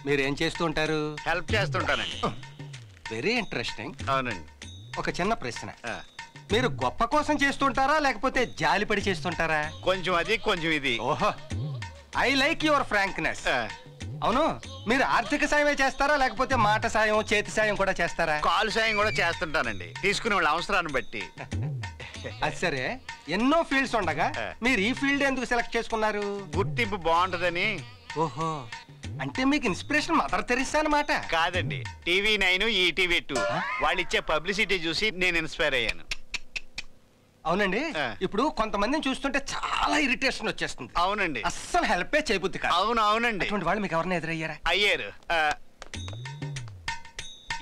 మీరేం చేస్తూ ఉంటారు? హెల్ప్ చేస్తుంటానండి. Very interesting. అవునండి. ఒక చిన్న ప్రశ్న, మీరు గొప్ప కోసం చేస్తుంటారా లేకపోతే జాలిపడి చేస్తుంటారా? కొంచెం అది కొంచెం ఇది. ఓహో, ఐ లైక్ యువర్ ఫ్రాంక్నెస్. అవును, మీరు ఆర్థిక సాయమే చేస్తారా లేకపోతే మాట సాయం, చేతి సాయం కూడా చేస్తారా? కాలు సాయం కూడా చేస్తుంటానండి, తీసుకునే వాళ్ళ అవసరాన్ని బట్టి. అది సరే, ఎన్నో ఫీల్డ్స్ ఉండగా మీరు ఈ ఫీల్డ్ ఎందుకు సెలెక్ట్ చేసుకున్నారు? గుర్తింపు బాగుంటదని. ఓహో, అంటే మీకు ఇన్స్పిరేషన్ మదర్ తెరిసా అన్నమాట? కాదండి, TV9 ETV2 వాళ్ళు ఇచ్చే పబ్లిసిటీ చూసి నేను ఇన్స్పైర్ అయ్యాను. అవునండి, ఇప్పుడు కొంతమందిని చూస్తుంటే చాలా ఇరిటేషన్ వచ్చేస్తుంది. అవునండి, అస్సలు హెల్పే చేయబుద్ధి కాదు. అవును అవునండి. అటువంటి వాళ్ళు మీకు ఎవరైనా ఎదురయ్యారా? అయ్యారు.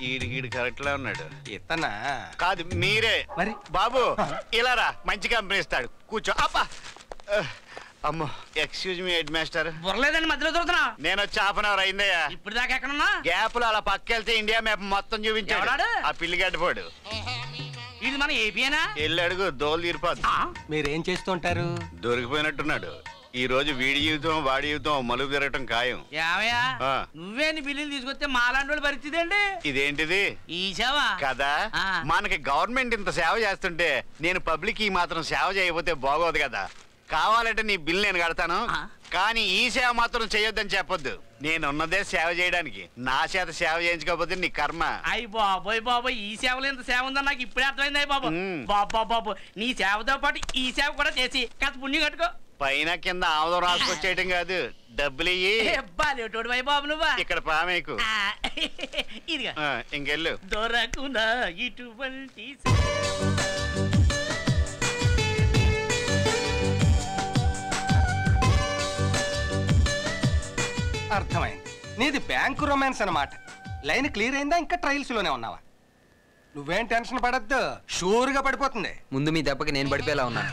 ఈడిగీడు కరెక్ట్ లా ఉన్నాడు. ఇతనా? కాదు మీరే. మరి బాబు ఇలా రా, మంచి కంపెనీ ఇస్తాడు, కూర్చో. అబ్బా, అమ్మో, ఎక్స్క్యూజ్ మీ హెడ్ మాస్టర్. బుర్రలేదండి, మధ్యలో దొరుకుతున్నా. నేను వచ్చి హాఫ్ అన్ అవర్ అయిందయ్యా. ఇప్పుడు దాకా ఎక్కడున్నా? గ్యాప్ లో అలా పక్కెళ్తే ఇండియా మ్యాప్ మొత్తం చూపించాడు ఆ పిల్లిగడ్డపోడు. ఇది మన ఏపీనా? వెళ్ళి అడుగు, దోలు తీరిపోద్ది. మీరేం చేస్తుంటారు? దొరికిపోయినట్టున్నాడు. ఈ రోజు వీడి జీవితం వాడి జీవితం మలుపు తిరగటం ఖాయం. ఏమయ్యా, నువ్వే నీ బిల్లులు తీసుకొస్తే మాలాంటి వాళ్ళ పరిస్థితి ఏంటి? ఇదేంటిది? ఈ సేవ కదా, మనకి గవర్నమెంట్ ఇంత సేవ చేస్తుంటే నేను పబ్లిక్ ఈ మాత్రం సేవ చేయకపోతే బాగోదు కదా. కావాలంటే నీ బిల్ నేను కడతాను, కానీ ఈ సేవ మాత్రం చేయొద్దని చెప్పొద్దు. నేనున్నదే సేవ చేయడానికి, నా చేత సేవ చేయించుకోకపోతే నీ కర్మ. అయ్యి బాబోయ్ బాబోయ్, ఈ సేవలో ఎంత సేవ ఉందని నాకు ఇప్పుడే అర్థమైంది. అయ్యి బాబు, బాబా బాబు, నీ సేవతో పాటు ఈ సేవ కూడా చేసి కాస్త పుణ్యం కట్టుకో. పైన కింద ఆముదం రాసుకొచ్చేయటం కాదు, డబ్బులు బాలేటోడు వై బాబు నువ్వా. ఇక్కడ పామేకు. ఇదిగా ఇంకెళ్ళు. దొరకునా ఇటువంటి అర్థమైంది, నీది బ్యాంకు రొమాన్స్ అన్నమాట. లైన్ క్లియర్ అయిందా, ఇంకా ట్రయల్స్ లోనే ఉన్నావా? నువ్వేం టెన్షన్ పడద్దు, షూర్ గా పడిపోతుంది. ముందు మీ దెబ్బకి నేను పడిపోయేలా ఉన్నా.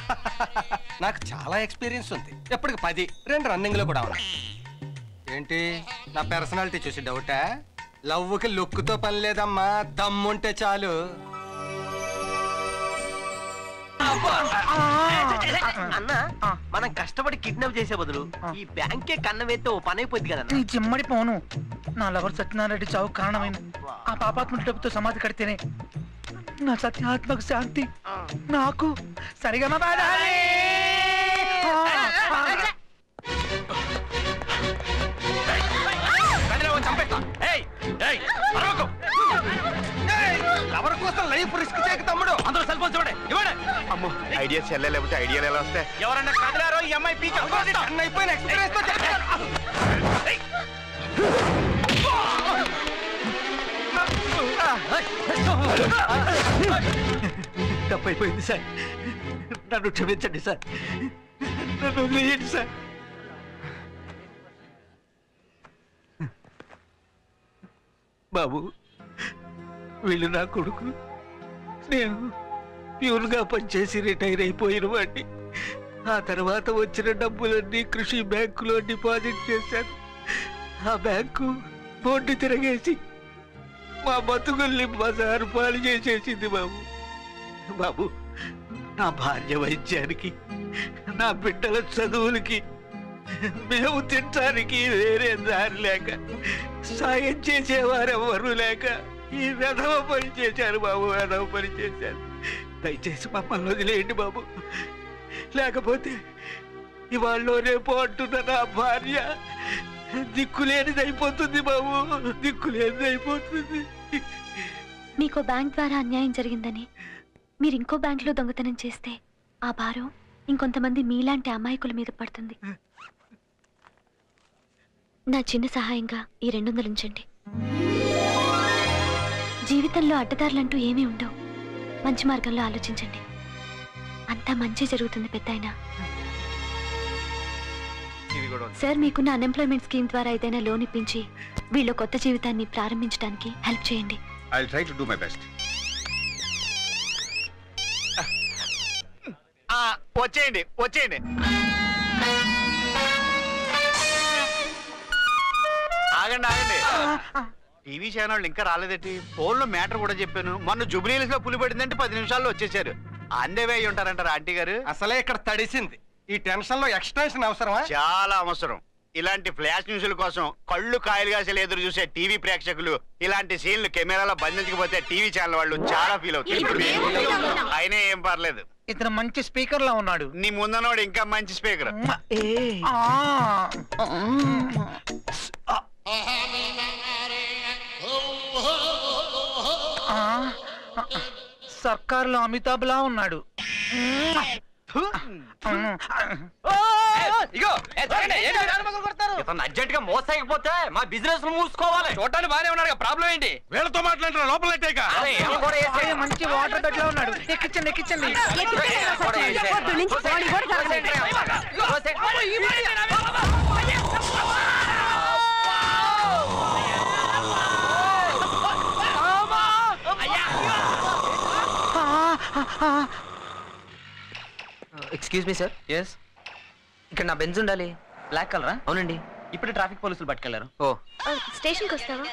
నాకు చాలా ఎక్స్పీరియన్స్ ఉంది, ఎప్పటికి 10, 2 రన్నింగ్ లో కూడా ఉన్నాయి. ఏంటి నా పర్సనాలిటీ చూసి డౌటా? లవ్వుకి లుక్తో పని లేదమ్మా, దమ్ముంటే చాలు. అన్న, మనం కష్టపడి కిడ్నాప్ చేసే బదులు ఈ బ్యాంకే కన్న వేస్తే ఓ పని అయిపోద్ది కదా. నీ జిమ్మడి పోను, నా లవర్ సత్యనారాయణ చావు కారణమైన ఆ పాపాత్మ డబ్బుతో సమాధి కడితేనే నా సత్యాత్మకు శాంతి, నాకు సరిగా ఎవరి కోసం లైఫ్ రిస్క్ చేయక తమ్ముడు. అందరూ సెల్ ఫోన్ చూడండి, ఇవ్వండి. అమ్మో, ఐడియా చెల్లెలేకపోతే ఐడియాలు ఎలా వస్తాయి? ఎవరన్నా కదిలారో ఈ అమ్మాయి పీక్ అయిపోయిన ఎక్స్పీరియన్స్ తో చెప్తాను. తప్పైపోయింది సార్, నన్ను క్షమించండి సార్, నన్ను వదిలేయండి సార్. బాబు, వీళ్ళు నా కొడుకు. నేను ప్యూర్గా పనిచేసి రిటైర్ అయిపోయిన వాడిని. ఆ తర్వాత వచ్చిన డబ్బులన్నీ కృషి బ్యాంకులో డిపాజిట్ చేశాను. ఆ బ్యాంకు బోర్డు తిరగేసి మా బతుకుల్ని బజారు పాలు చేసేసింది బాబు. బాబు, నా భార్య వైద్యానికి, నా బిడ్డల చదువులకి, మేము తినడానికి వేరే దారి లేక, సాయం చేసేవారెవరు లేక ఈ వెధవ పని చేశారు బాబు, వెధవ పని చేశారు. దయచేసి మమ్మల్ని వదిలేయండి బాబు, లేకపోతే ఇవాళ్ళ రేపు అంటున్న నా భార్య దిక్కులేనిదైపోతుంది బాబు, దిక్కులేనిదైపోతుంది. మీకు బ్యాంక్ ద్వారా అన్యాయం జరిగిందని మీరు ఇంకో బ్యాంకులో దొంగతనం చేస్తే ఆ భారం ఇంకొంతమంది మీలాంటి అమాయకుల మీద పడుతుంది. నా చిన్న సహాయంగా ఈ 200 ఉంచండి. జీవితంలో అడ్డదారులంటూ ఏమీ ఉండవు, మంచి మార్గంలో ఆలోచించండి, అంతా మంచి జరుగుతుంది పెద్దాయన. సార్, మీకున్న అన్ఎంప్లాయ్మెంట్ స్కీమ్ ద్వారా ఏదైనా లోన్ ఇప్పించి వీళ్ళ కొత్త జీవితాన్ని ప్రారంభించడానికి హెల్ప్ చేయండి. I'll try to do my best. వచ్చేయండి వచ్చేయండి. ఆగండి ఆగండి, టీవీ ఛానల్ ఇంకా రాలేదటి? ఫోన్ లో మ్యాటర్ కూడా చెప్పాను. మొన్న జూబ్లీహిల్స్ లో పులి పడిందంటే 10 నిమిషాల్లో వచ్చేసారు. అందేవే అయి ఉంటారంటారా ఆంటీ గారు? అసలే ఇక్కడ తడిసింది, ఈ టెన్షన్ లో ఎక్స్టెన్షన్ అవసరమా? చాలా అవసరం. ఇలాంటి ఫ్లాష్ న్యూస్ల కోసం కళ్ళు కాయలుగా ఎదురు చూసే టీవీ ప్రేక్షకులు ఇలాంటి సీన్లు కెమెరాలో బంధించకపోతే టీవీ ఛానల్ వాళ్ళు చాలా ఫీల్ అవుతారు. అయినా ఏం పర్లేదు. ఇతను మంచి స్పీకర్ లా ఉన్నాడు. నీ ముందనోడు ఇంకా మంచి స్పీకర్. సర్కారులో అమితాబ్ లా ఉన్నాడు. అర్జెంట్ గా మోసకపోతే మా బిజినెస్ మూసుకోవాలి. చూడటానికి బాగానే ఉన్నాడు, ప్రాబ్లం ఏంటి? వీళ్ళతో మాట్లాడుతున్నా లోపల మంచి వాటర్ బెడ్ లో ఉన్నాడు. ఎక్కించండి ఎక్కించండి. Excuse me sir. ఎస్, ఇక్కడ నా బెంజ్ ఉండాలి. బ్లాక్ కలరా? అవునండి. ఇప్పుడు ట్రాఫిక్ పోలీసులు పట్టుకెళ్లారు. ఓ స్టేషన్కి వస్తావా?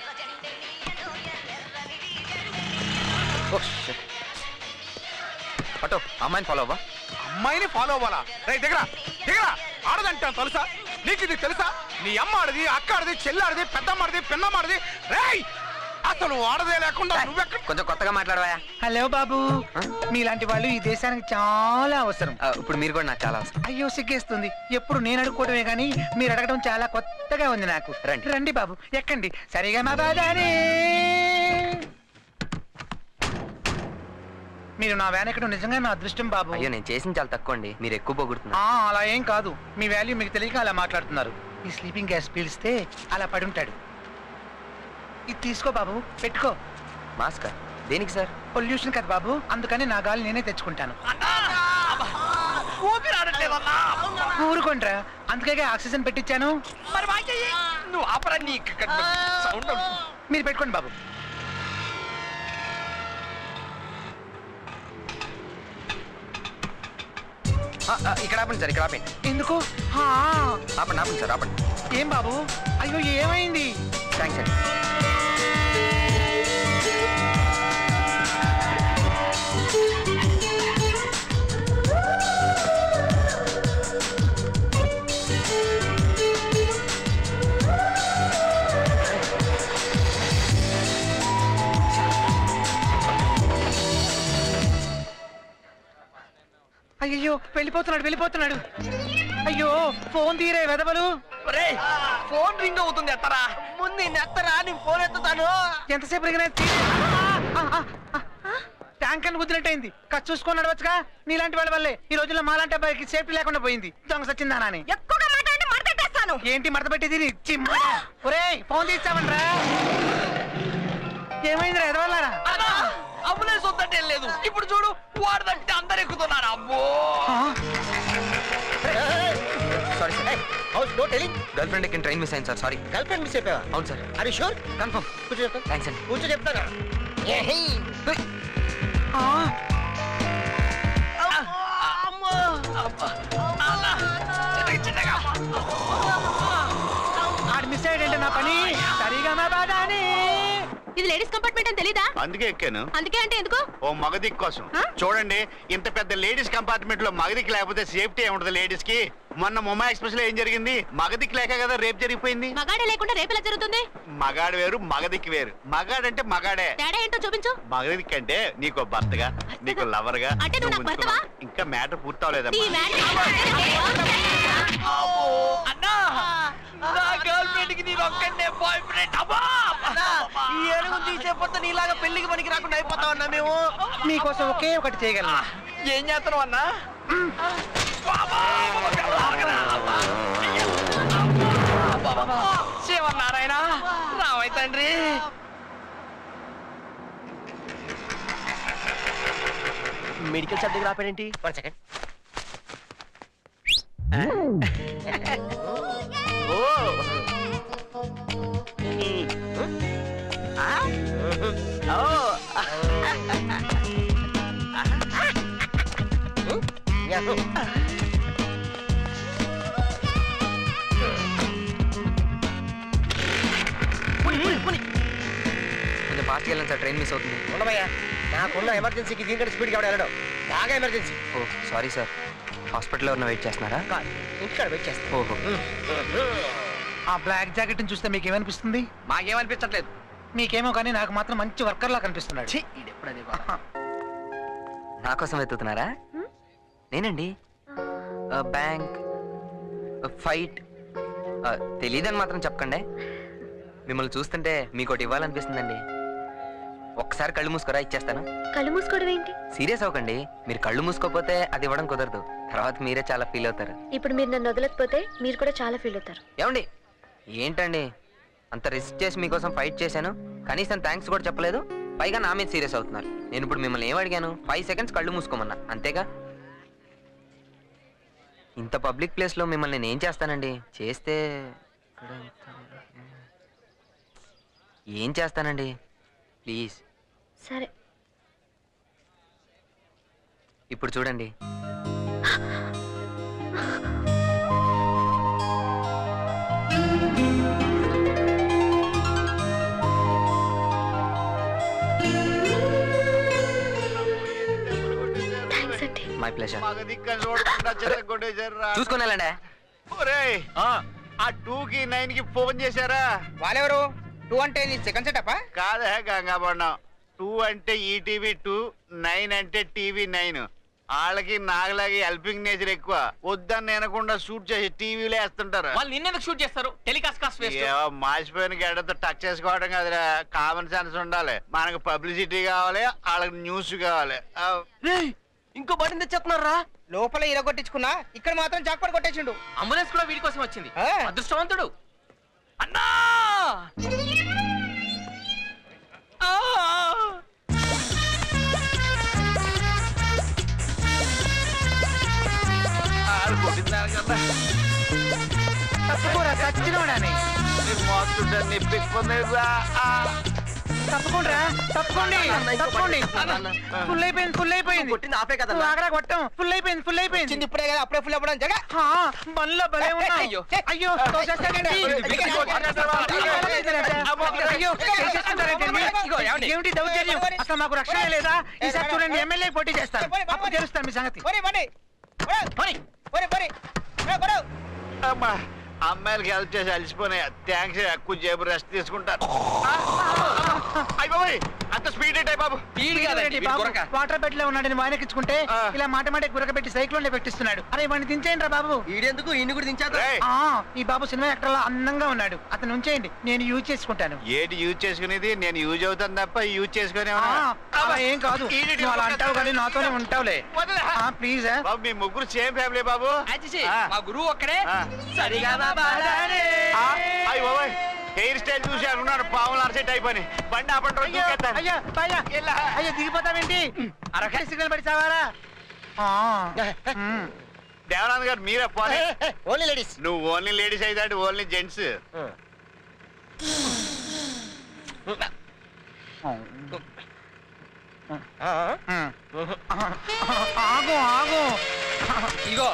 అటో అమ్మాయిని ఫాలో అవ్వా. అమ్మాయిని ఫాలో అవ్వాలా? రైట్ దగ్గర దగ్గర ఆడదంటాను తెలుసా? నీకు ఇది తెలుసా? నీ అమ్మ ఆడది, అక్క ఆడది, చెల్లాడిది, పెద్దమ్మాడిది, పిన్నమ్మాడిది. రేయ్ అసలు ఆడదే లేకుండా నువ్వెక్కడ? కొంచెం కొత్తగా మాట్లాడవా. హలో బాబు, మీలాంటి వాళ్ళు ఈ దేశానికి చాలా అవసరం. ఇప్పుడు మీరు కూడా నాకు చాలా అవసరం. అయ్యో సిగ్గేస్తుంది. ఎప్పుడు నేను అడుక్కోవడమే కానీ మీరు అడగడం చాలా కొత్తగా ఉంది నాకు. రండి. రండి బాబు, ఎక్కండి. సరిగా మా బాధానే. మీరు నా వ్యాన్ ఎక్కడం నిజంగా నా అదృష్టం బాబు. అయ్యో నేను చేసింది చాలా తక్కువ అండి, మీరు ఎక్కువ పొగుడుతున్నారు. అలా ఏం కాదు, మీ వాల్యూ మీకు తెలియక అలా మాట్లాడుతున్నారు. ఈ స్లీపింగ్ గ్యాస్ పీల్స్తే అలా పడుంటాడు. ఇది తీసుకో బాబు, పెట్టుకో. మాస్క్ దేనికి సార్? పొల్యూషన్ కదా బాబు, అందుకని నా గాలి నేనే తెచ్చుకుంటాను. ఊరుకోండ్రా, అందుకే ఆక్సిజన్ పెట్టించాను. మీరు పెట్టుకోండి బాబు. ఇక్కడ ఆపండి సార్, ఇక్కడ ఆపండి. ఎందుకు? ఆపండి ఆపండి సార్, ఆపండి. ఏం బాబు? అయ్యో ఏమైంది? థ్యాంక్స్ అండి. అయ్యో వెళ్ళిపోతున్నాడు వెళ్ళిపోతున్నాడు. అయ్యో ఫోన్ తీరే వెదవలు. ఫోన్ రింగ్ అవుతుంది, ఎత్తరా ముందు. ఎత్తరా, నేను ఫోన్ ఎత్తుతాను. ఎంతసేపు ట్యాంక్ అని గుద్దినట్టయింది. కట్ చూసుకొని నడవచ్చుగా. నీలాంటి వాళ్ళ వల్లే ఈ రోజుల్లో మాలాంటి అబ్బాయికి సేఫ్టీ లేకుండా పోయింది. దొంగ సచ్చిందానా అని. ఏంటి మడత పెట్టేది? ఒరేయ్ ఫోన్ తీస్తామంట్రా. ఏమైందిరా ఎదవల్లారా? అంబులెన్స్ వద్దంటే లేదు. ఇప్పుడు చూడు, వాడదంటే అందరు ఎక్కుతున్నారు. అబ్బో సారీ సార్. గర్ల్ ఫ్రెండ్ ఎక్కిన ట్రైన్ మిస్ అయింది sir. Sorry. Girl friend miss అయిపోయా? అవును సార్. అది షూర్? కన్ఫర్మ్. కూర్చో చెప్తాను. థ్యాంక్స్ అండి. కూర్చో చెప్తాను. ఆడు మిస్ అయ్యాడంటే నా పని. సరిగా మా బాధాని. ఇది లేడీస్ కంపార్ట్మెంట్ అని తెలీదా? అందుకే ఎక్కాను. అందుకే అంటే ఎందుకు? ఓ మగదిక్ కోసం. చూడండి, ఇంత పెద్ద లేడీస్ కంపార్ట్మెంట్ లో మగదిక్ లేకపోతే సేఫ్టీ ఏముంటది లేడీస్ కి? మొన్న ముంబై ఎక్స్ప్రెస్ లో ఏం జరిగింది? మగదిక్ లేక కదా రేపు జరిగిపోయింది. మగాడే లేకుండా రేపు ఎలా జరుగుతుంది? మగాడు వేరు, మగదిక్ వేరు. మగాడంటే మగాడే. తేడా ఏంటో చూపించు. మగదిక్ అంటే నీకు భర్తగా, నీకు లవర్ గా. అంటే నువ్వు నాకు భర్తవా? ఇంకా మ్యాటర్ పూర్తవలేదమ్మా. అన్నా, నా గర్ల్ ఫ్రెండ్ కి నేను ఒక్కడే బాయ్ ఫ్రెండ్. ఈ ఏనుగు తీసేపోతే నీలాగా పెళ్లికి పనికి రాకుండా అయిపోతావు అన్నా మేము. మీకోసం ఒకే ఒకటి చేయగలను. ఏం చేస్తున్నావు అన్నా? శివనారాయణ రామయ్య తండ్రి. మెడికల్ షాప్ దగ్గర ఆపాడేంటి? 1 సెకండ్. కొంచెం ఫాస్ట్గా వెళ్ళండి సార్, ట్రైన్ మిస్ అవుతుంది. ఉండబోయా, నాకున్న ఎమర్జెన్సీకి దీనికంటే స్పీడ్గా వెళ్ళడం బాగా ఎమర్జెన్సీ. ఓ సారీ సార్. హాస్పిటల్లో ఉన్న వెయిట్ చేస్తున్నారా? ఇక్కడ వెయిట్ చేస్తా. ఓహో. ఆ బ్లాక్ జాకెట్ చూస్తే మీకు ఏమనిపిస్తుంది? మాకేమనిపించట్లేదు. మీకేమో కానీ నాకు మాత్రం మంచి వర్కర్ లా కనిపిస్తున్నాడు. నా కోసం వెతుకుతున్నారా? నేనండి. బ్యాంక్, ఫైట్ తెలీదని మాత్రం చెప్పకండి. మిమ్మల్ని చూస్తుంటే మీకు ఒకటి ఇవ్వాలనిపిస్తుందండి. ఒక్కసారి కళ్ళు మూసుకోరా, ఇచ్చేస్తాను. కళ్ళు మూసుకోవడం ఏంటి? సీరియస్ అవ్వకండి. మీరు కళ్ళు మూసుకోపోతే అది ఇవ్వడం కుదరదు. తర్వాత మీరే చాలా ఫీల్ అవుతారు. ఇప్పుడు మీరు నన్ను వదలకపోతే మీరు కూడా చాలా ఫీల్ అవుతారు. ఏమండి ఏంటండి అంత రిస్క్ చేసి మీకోసం ఫైట్ చేశాను, కనీసం థ్యాంక్స్ కూడా చెప్పలేదు. పైగా నా మీద సీరియస్ అవుతున్నారు. నేను ఇప్పుడు మిమ్మల్ని ఏం అడిగాను? 5 సెకండ్స్ కళ్ళు మూసుకోమన్నా, అంతేగా? ఇంత పబ్లిక్ ప్లేస్లో మిమ్మల్ని నేను ఏం చేస్తానండి? చేస్తే ఏం చేస్తానండి? ప్లీజ్. సరే. ఇప్పుడు చూడండి. My pleasure. చూసుకొని వెళ్ళండి. ఆ 2 కి 9 కి ఫోన్ చేశారా? వాళ్ళెవరు? 2 అంటే నీ సెకండ్ సెటప్? కాదే గంగాపట్నం. 2 అంటే ఈటీవీ 2, 9 అంటే టీవీ 9. వాళ్ళకి నాగలాగి హెల్పింగ్ నేచర్ ఎక్కువ. వద్దని వినకుండా షూట్ చేసి టీవీలో వేస్తుంటారు. వాళ్ళు నిన్నెందుకు షూట్ చేస్తారు? టెలికాస్ట్ మాసిపోయిన గడ్డతో టచ్ చేసుకోవడం కదరా, కామన్ సెన్స్ ఉండాలి. మనకు పబ్లిసిటీ కావాలి, వాళ్ళకి న్యూస్ కావాలి. ఇంకో బటన్ తెచ్చేస్తున్నారా? లోపల ఇరగొట్టించుకున్నా, ఇక్కడ మాత్రం జాక్పాట్ కొట్టేసిండు. అంబులెన్స్ కూడా వీడి కోసం వచ్చింది. అదృష్టవంతుడు. అన్నా తప్పుకోరా, చచ్చినోడాని. తప్పకుండా తప్పకోండి, తప్పకోండి. ఫుల్ అయిపోయింది, ఫుల్ అయిపోయింది. ఆపే కదా ఆగరా కొట్టం. ఫుల్ అయిపోయింది, ఫుల్ అయిపోయింది. ఇప్పుడే కదా, అప్పుడే ఫుల్ అవ్వడం జగ. బండ్లో భలే ఉన్నా. అయ్యో అయ్యో ఏమిటి దౌర్జన్యం? అసలు మాకు రక్షణ లేదా? ఈసారి చూడండి, ఎమ్మెల్యే పోటీ చేస్తారు, అప్పుడు తెలుస్తాను మీ సంగతి. అమ్మా, అమ్మాయిలకి హెల్ప్ చేసి అలసిపోయినాయి. థ్యాంక్స్. ఎక్కువ జేబు రెస్ట్ తీసుకుంటారు. అయిపోయి అంత స్పీడ్ ఏంటి బాబు? వాటర్ బెడ్ లో ఉన్నాడని వాయనకిచ్చుకుంటే ఇలా మాట మాట గురకబెట్టి సైక్లోన్ పెట్టిస్తున్నాడు. అరే వాడిని దించేయండి రా బాబు. ఈడెందుకు? ఈయన కూడా దించేద్దాం. ఈ బాబు సినిమా యాక్టర్ లా అందంగా ఉన్నాడు, అతను ఉంచేయండి, నేను యూజ్ చేసుకుంటాను. ఏంటి యూజ్ చేసుకునేది? నేను యూజ్ అవుతాను తప్ప యూజ్ చేసుకునే ఏం కాదు. అలా అంటావు కానీ నాతోనే ఉంటావులే. ప్లీజ్. బాబు మీ ముగ్గురు సేమ్ ఫ్యామిలీ బాబు. మా గురువు ఒక్కడే. సరిగా హెయిర్ స్టైల్ చూసి అనుకున్నాను పాములు అరసెట్ అయిపోయి. బండి ఆపండి. అయ్యా దిగిపోతావేంటి? అరగంట సిగ్నల్ పడి చావారా? దేవనాథ్ గారు మీరే పోనీ. Only ladies. నువ్వు ఓన్లీ లేడీస్ అయితే ఓన్లీ జెంట్స్. ఆగు ఆగు. ఇగో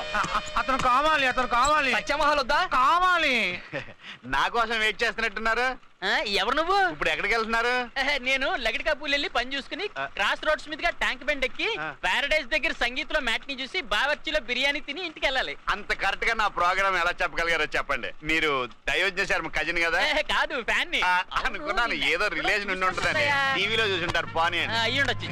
అతను కావాలి, అతను కావాలి. సత్యమహల్ వద్దా? కావాలి. నా కోసం వెయిట్ చేస్తున్నట్టున్నారు. ఎవరు నువ్వు? ఇప్పుడు ఎక్కడికి వెళ్తున్నారు? నేను లగడికాపూల్ వెళ్ళి పని చూసుకుని క్రాస్ రోడ్స్ మీదుగా ట్యాంక్ బండ్ ఎక్కి పారడైజ్ దగ్గర సంగీత్ లో మ్యాట్ని చూసి బావర్చిలో బిర్యానీ తిని ఇంటికి వెళ్ళాలి. అంత కరెక్ట్ గా నా ప్రోగ్రామ్ ఎలా చెప్పగలిగారో చెప్పండి. మీరు దయోజ్ఞ శర్మ కజిన్ కదా? కాదు, ఫ్యాన్ ని. అనుకున్నాను ఏదో రిలేషన్ ఉండి ఉంటుందని. టీవీలో చూసి ఉంటారు. పోనీ అయ్యుండొచ్చు.